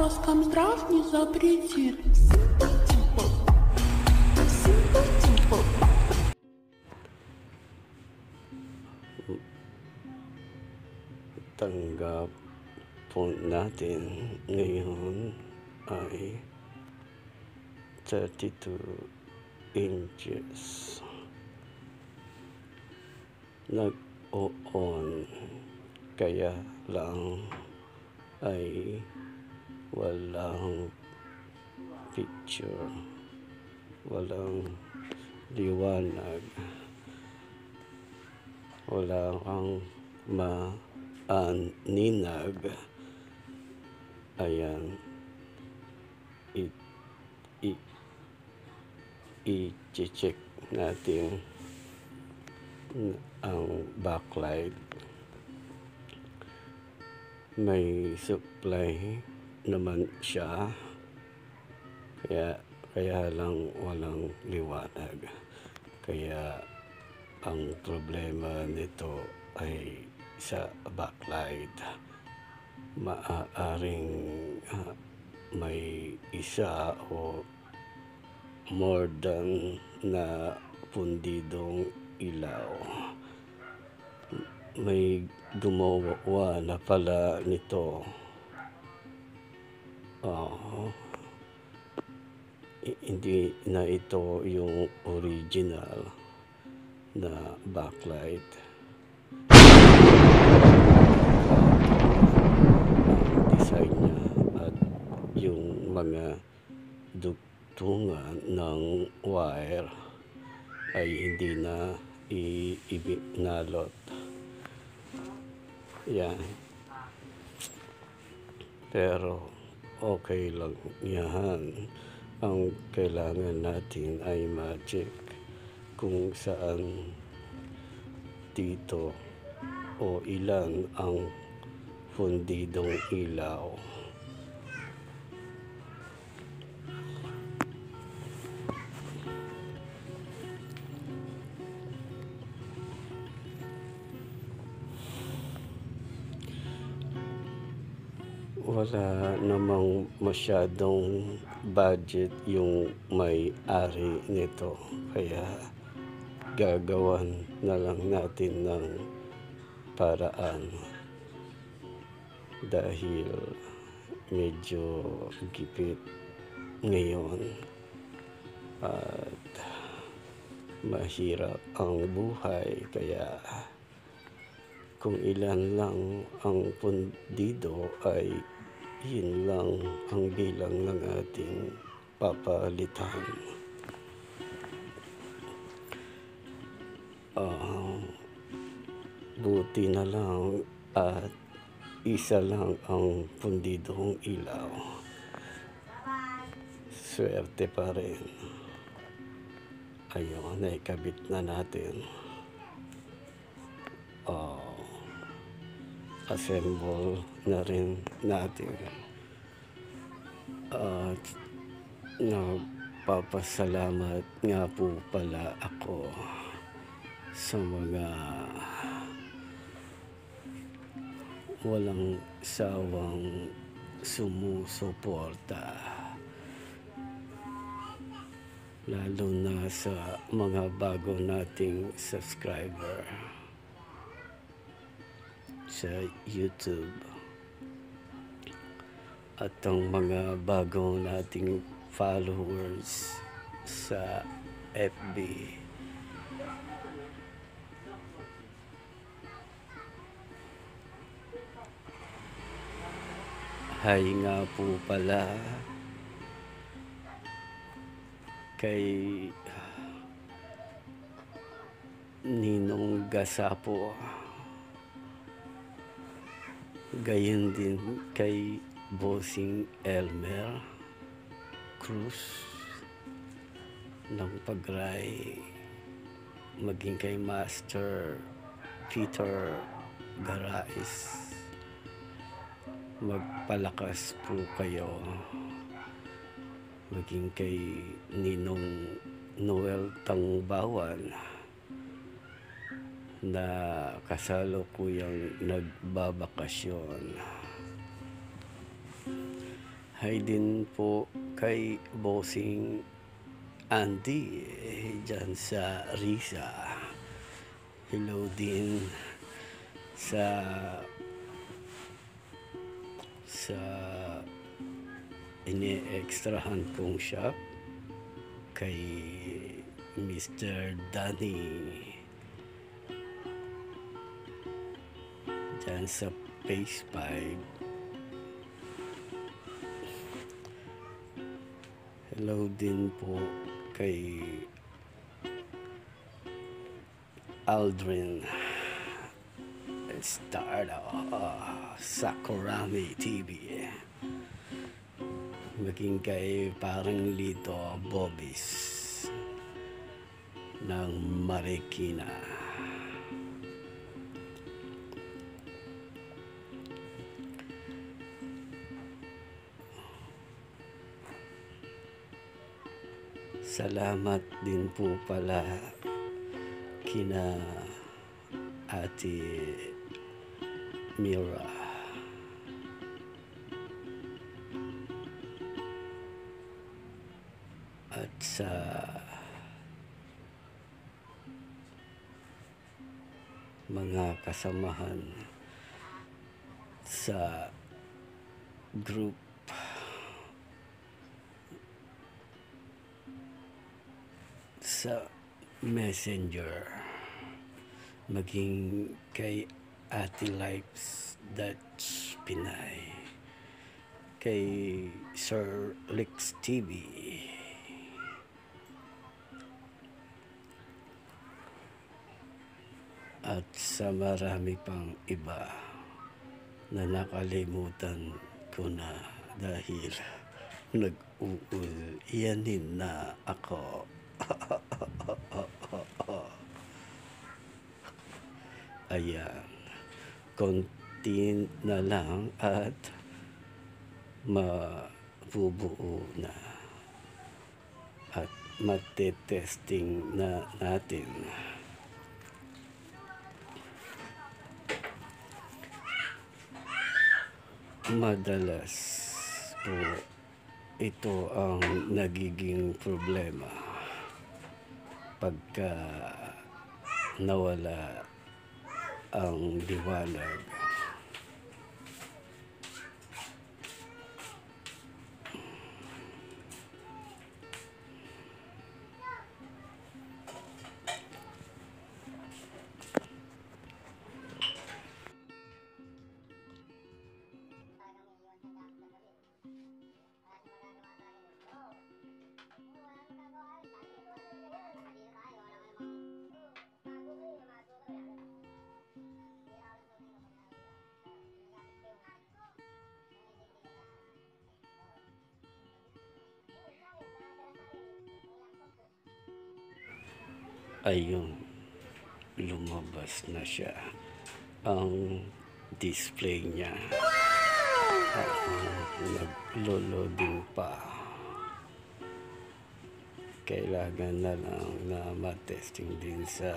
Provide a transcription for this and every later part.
Роскомздрав не запретит. Tanggap po natin ngayon ay 32 inches. Nag-on kaya lang ay walang picture, walang liwanag, wala kang maaninag. Ayan, i-check natin ang backlight. May supply naman siya, kaya lang walang liwanag. Kaya ang problema nito ay sa backlight. Maaaring may isa o more than na pundidong ilaw. May gumawa na pala nito. Hindi na ito yung original na backlight. Ang design niya at yung mga dugtungan ng wire ay hindi na ibinalot. Yan. Pero okay lang yan. Ang kailangan natin ay ma-check kung saan dito o ilan ang fundidong ilaw. Wala namang masyadong budget yung may-ari nito, kaya gagawan na lang natin ng paraan dahil medyo gipit ngayon at mahirap ang buhay. Kaya kung ilan lang ang pundido ay yun lang ang bilang ng ating papalitan. Buti na lang at isa lang ang pundidong ilaw. Swerte pa rin. Ayun, naikabit na natin. Assemble na rin natin. At nagpapasalamat nga po pala ako sa mga walang sawang sumusuporta, lalo na sa mga bago nating subscriber sa YouTube at ang mga bago nating followers sa FB. Hi nga po pala kay Ninong Gasapo, gayon din kay Bossing Elmer Cruz ng Pagray, maging kay Master Peter Garais. Magpalakas po kayo, maging kay Ninong Noel Tangbawan na kasalukuyang nagbabakasyon. Hi din po kay Bossing Andy dyan sa Risa. Hello din sa ini-extrahan kong shop kay Mr. Danny dyan sa Phase 5. Hello din po kay Aldrin Sakurami TV, maging kay parang Lito Bobis ng Marikina. Salamat din po pala kina Ate Mira at sa mga kasamahan sa group sa Messenger, maging kay Ate Lives Dutch Pinay, kay Sir Lex TV, at sa marami pang iba na nakalimutan ko na dahil nag-uulyanin na ako. Ayan, konti na lang at mabubuo na at matetesting na natin. Madalas po ito ang nagiging problema pagka nawala ang liwanag. Ayun, lumabas na siya ang display niya. Naglo-loading pa. Kailangan na lang na matesting din sa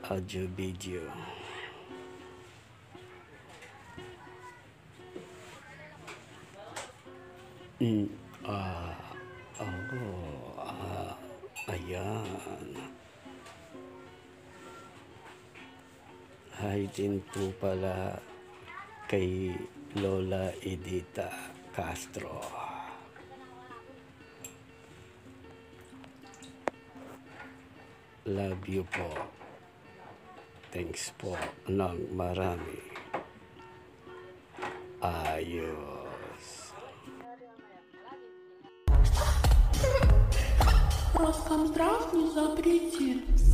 audio video. Ayan. Hi din po pala kay Lola Edita Castro. Love you po. Thanks po ng marami. Ayos. Роскомздрав не запретит.